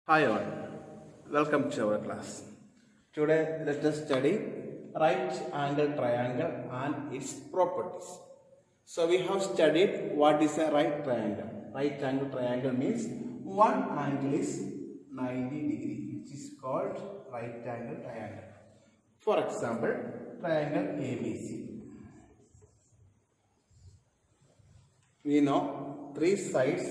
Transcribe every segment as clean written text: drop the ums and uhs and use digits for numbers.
Hi all, welcome to our class. Today let us study right angle triangle and its properties. So we have studied what is a right triangle. Right angle triangle means one angle is 90 degree, which is called right angle triangle. For example, triangle ABC. We know three sides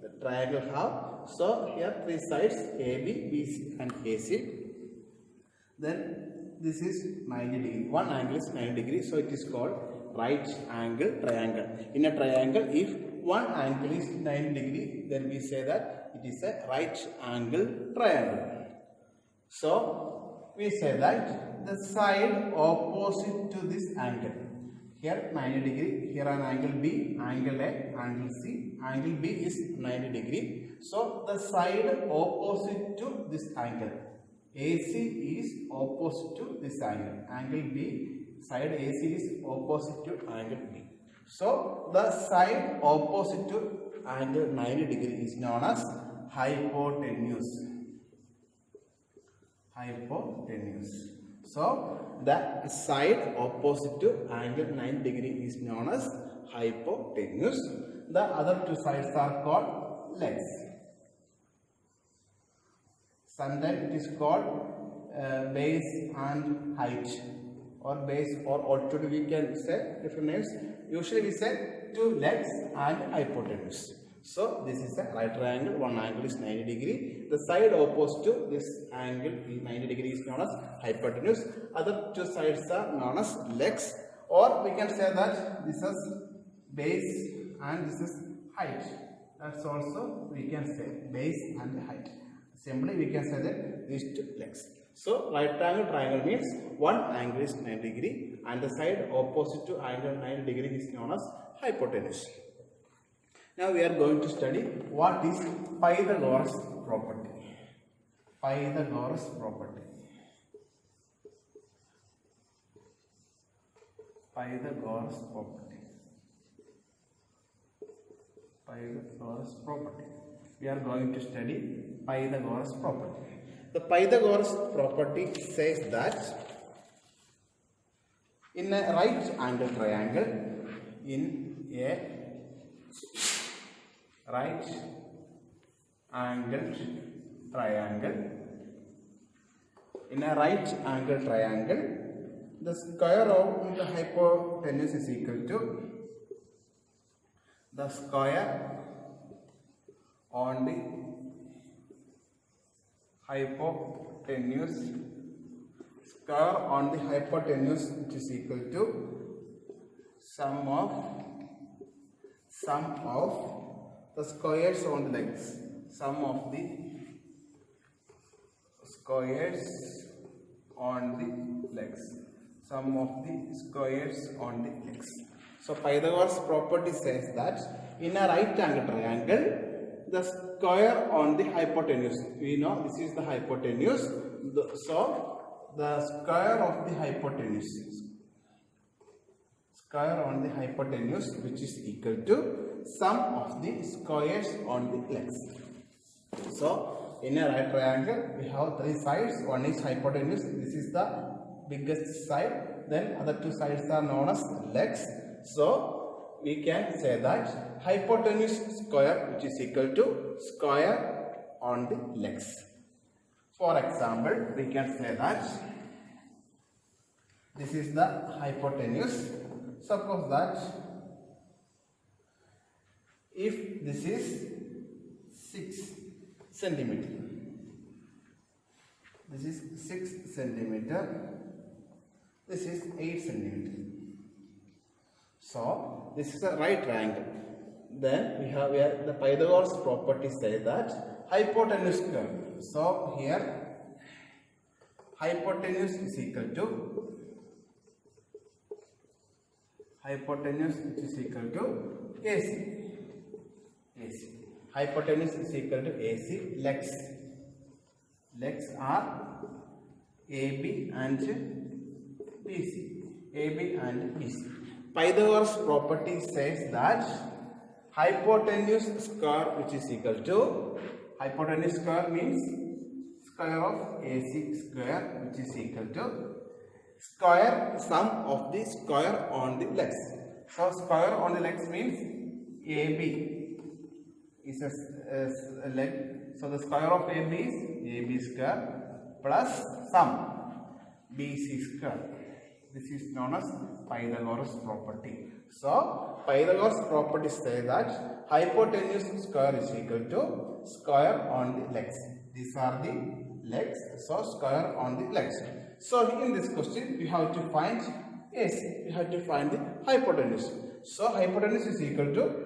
the triangle have. So here three sides AB, BC and AC. Then this is 90 degree. One angle is 90 degree. So it is called right angle triangle. In a triangle, if one angle is 90 degree, then we say that it is a right angle triangle. So we say that the side opposite to this angle. Here 90 degree, here an angle B, angle A, angle C. Angle B is 90 degree. So the side opposite to this angle, AC is opposite to this angle. Angle B, side AC is opposite to angle B. So the side opposite to angle 90 degree is known as hypotenuse. Hypotenuse. So the side opposite to angle 90 degree is known as hypotenuse. The other two sides are called legs. Sometimes it is called base and height, or base, or altitude we can say different names. Usually we say two legs and hypotenuse. So this is a right triangle. One angle is 90 degree. The side opposite to this angle 90 degree is known as hypotenuse. Other two sides are known as legs, or we can say that this is base and this is height. That's also we can say base and height. Simply we can say that these two legs. So right angle triangle means one angle is 90 degree and the side opposite to angle 90 degree is known as hypotenuse. Now we are going to study what is Pythagoras property. Pythagoras property. Pythagoras property. Pythagoras property. We are going to study Pythagoras property. The Pythagoras property says that in a right angle triangle, in a right angle triangle, in a right angle triangle, the square of the hypotenuse is equal to the square on the hypotenuse, square on the hypotenuse, which is equal to sum of the squares on the legs, sum of the squares on the legs, sum of the squares on the legs. So Pythagoras property says that in a right angle triangle, the square on the hypotenuse, we know this is the hypotenuse, so the square of the hypotenuse, square on the hypotenuse, which is equal to sum of the squares on the legs. So in a right triangle we have three sides. One is hypotenuse, this is the biggest side, then other two sides are known as legs. So we can say that hypotenuse square, which is equal to square on the legs. For example, we can say that this is the hypotenuse. Suppose that if this is 6 centimeter, this is 6 centimeter, this is 8 centimeter. So this is a right triangle. Then we have here the Pythagoras property says that hypotenuse square. So here hypotenuse is equal to hypotenuse, which is equal to AC. AC. Hypotenuse is equal to AC. Legs. Legs are AB and BC. AB and BC. Pythagoras property says that hypotenuse square, which is equal to hypotenuse square means square of AC square, which is equal to square sum of the square on the legs. So square on the legs means AB is a leg. So the square of AB is AB square plus sum BC square. This is known as Pythagoras property. So Pythagoras property says that hypotenuse square is equal to square on the legs. These are the legs. So square on the legs. So in this question we have to find AC. We have to find the hypotenuse. So hypotenuse is equal to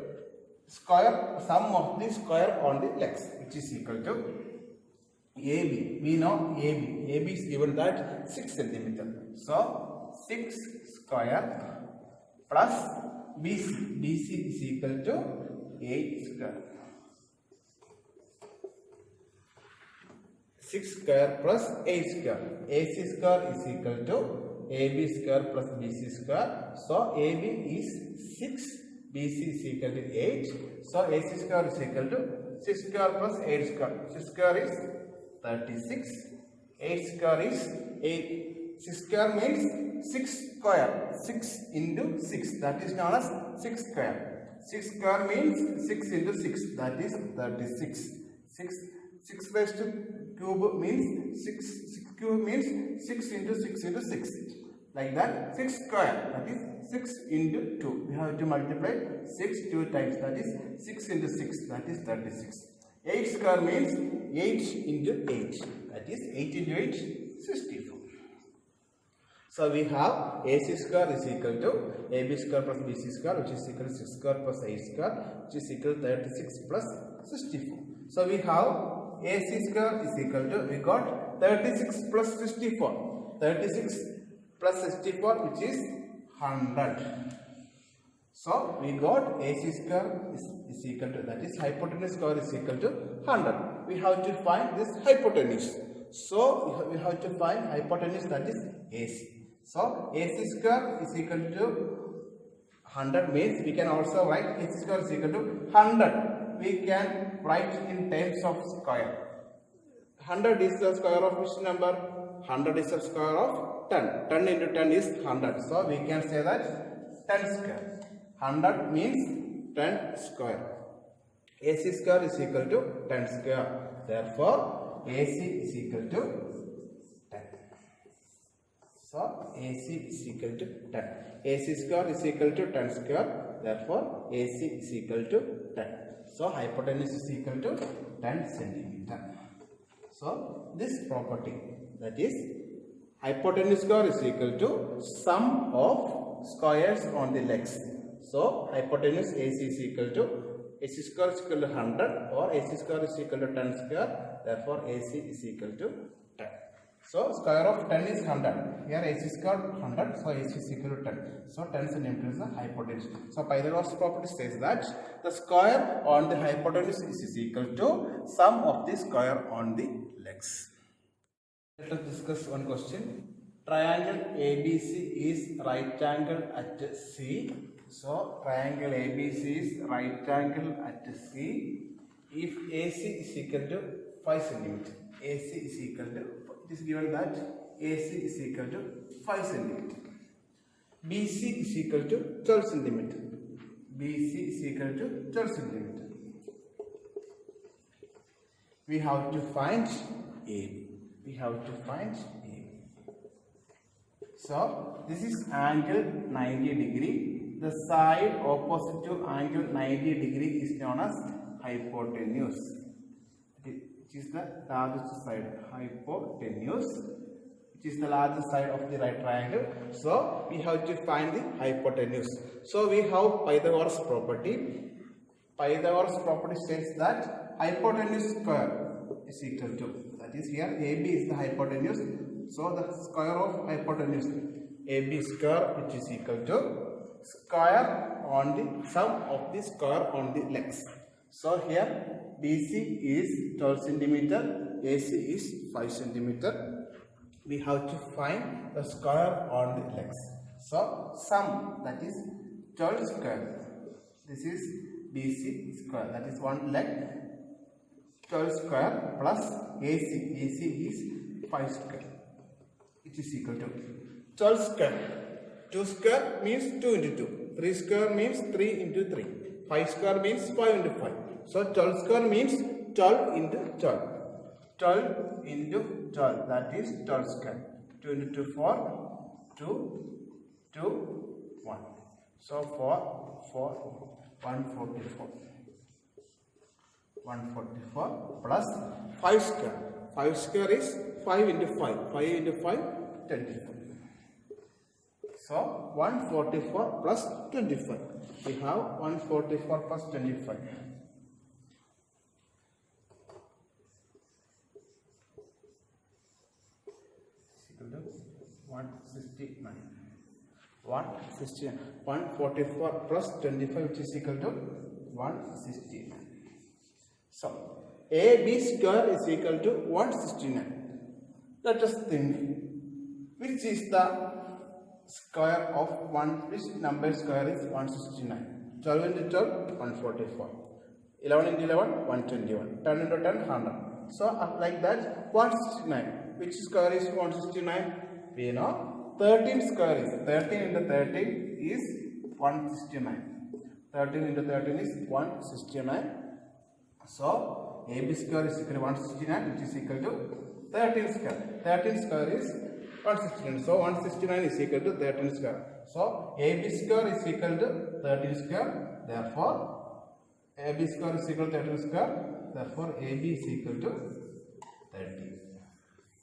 square sum of the square on the legs, which is equal to AB. We know AB. AB is given that 6 cm. So 6 square plus BC. BC is equal to 8 square. 6 square plus 8 square. AC square is equal to AB square plus BC square. So AB is 6, BC is equal to 8. So AC square is equal to 6 square plus 8 square. 6 square is 36. 8 square is 8. 6 square means 6 square. 6 into 6. That is known as 6 square. 6 square means 6 into 6. That is 36. 6 raised to cube means 6 cube means 6 into 6 into 6. Like that, 6 square, that is 6 into 2. We have to multiply 6 2 times, that is 6 into 6, that is 36. 8 square means 8 into 8, that is 8 into 8, 64. So we have AC square is equal to AB square plus BC square, which is equal to 6 square plus 8 square, which is equal to 36 plus 64. So we have AC square is equal to, we got 36 plus 64. 36 plus 64, which is 100. So we got AC square is equal to, that is hypotenuse square is equal to 100. We have to find this hypotenuse. So we have to find hypotenuse, that is AC. So AC square is equal to 100 means we can also write AC square is equal to 100. We can write in terms of square. 100 is the square of which number? 100 is the square of 10. 10 into 10 is 100. So we can say that 10 square. 100 means 10 square. AC square is equal to 10 square. Therefore, AC is equal to 10. So AC is equal to 10. AC square is equal to 10 square. Therefore, AC is equal to 10. So hypotenuse is equal to 10 centimeter. So this property, that is hypotenuse square is equal to sum of squares on the legs. So hypotenuse AC is equal to AC square is equal to 100 or AC square is equal to 10 square. Therefore AC is equal to 10. So square of 10 is 100. Here AC square 100. So AC is equal to 10. So 10 centimeter is the hypotenuse. So Pythagoras property says that the square on the hypotenuse is equal to sum of the square on the legs. Let us discuss one question. Triangle ABC is right angle at C. So triangle ABC is right angle at C. If AC is equal to 5 centimeter, AC is equal to, it is given that AC is equal to 5 centimeter. BC is equal to 12 centimeter. BC is equal to 12 centimeter. We have to find AB. We have to find AB. So this is angle 90 degree. The side opposite to angle 90 degree is known as hypotenuse. Which is the largest side. Hypotenuse, which is the largest side of the right triangle. So we have to find the hypotenuse. So we have Pythagoras property. Pythagoras property states that hypotenuse square is equal to, that is here AB is the hypotenuse. So the square of hypotenuse AB square, which is equal to square on the sum of the square on the legs. So here BC is 12 centimeter, AC is 5 centimeter. We have to find the square on the legs. So sum, that is 12 square. This is BC square, that is one leg. 12 square plus AC. AC is 5 square. It is equal to 12 square. 2 square means 2 into 2. 3 square means 3 into 3. 5 square means 5 into 5. So 12 square means 12 into 12. 12 into 12, that is 12 square. 2 into 2, 4, 2, 2, 1. So 144. 144 plus 5 square. 5 square is 5 into 5. 5 into 5, 25. So 144 plus 25. We have 144 plus 25. Equal to 169. 169. 144 plus 25, which is equal to 169. So AB square is equal to 169. Let us think, which is the square of which number square is 169? 12 into 12, 144. 11 into 11, 121. 10 into 10, 100. So like that, 169. Which square is 169? We know 13 square is 13 into 13 is 169. 13 into 13 is 169. So AB square is equal to 169, which is equal to 13 square. 13 square is 169. So 169 is equal to 13 square. So AB square is equal to 13 square. Therefore AB square is equal to 13 square. Therefore AB is equal to 13.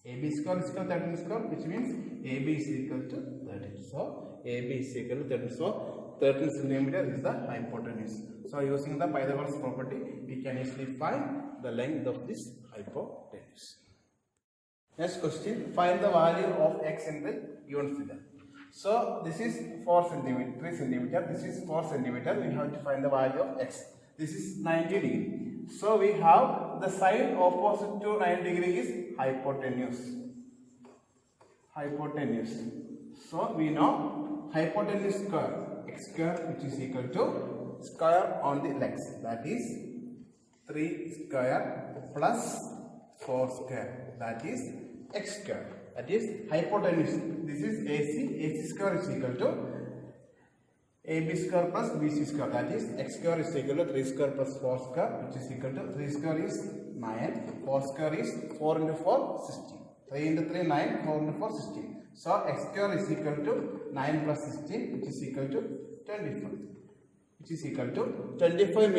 AB square is equal to 13 square, which means AB is equal to 13. So AB is equal to 13. So 13 centimeter is the hypotenuse. So using the Pythagoras property, we can easily find the length of this hypotenuse. Next question, find the value of x in the given figure. So this is 4 centimeter, 3 centimeter, this is 4 centimeter. We have to find the value of x. This is 90 degree. So we have the side opposite to 90 degree is hypotenuse. Hypotenuse. So we know hypotenuse square, x square, which is equal to square on the legs, that is 3 square plus 4 square, that is x square, that is hypotenuse. This is AC. AC square is equal to AB square plus BC square, that is x square is equal to 3 square plus 4 square, which is equal to 3 square is 9, 4 square is 4 into 4, 16. 3 into 3, 9, 4 into 4, 16. So x square is equal to 9 plus 16, which is equal to 25. Which is equal to 25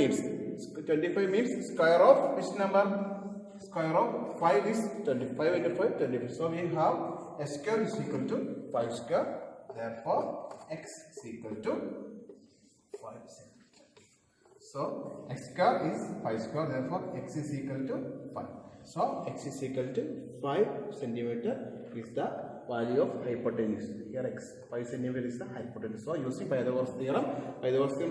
means square of which number? Square of 5 is 25 into 5, 25. So we have x square is equal to 5 square. Therefore x is equal to 5 centimeter. So x square is 5 square. Therefore x is equal to 5. So x is equal to 5 centimeter is the value of hypotenuse. Here x 5 centimeter is the hypotenuse. So using Pythagoras theorem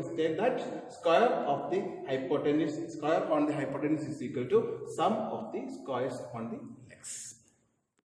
state that square of the hypotenuse, square on the hypotenuse is equal to sum of the squares on the legs.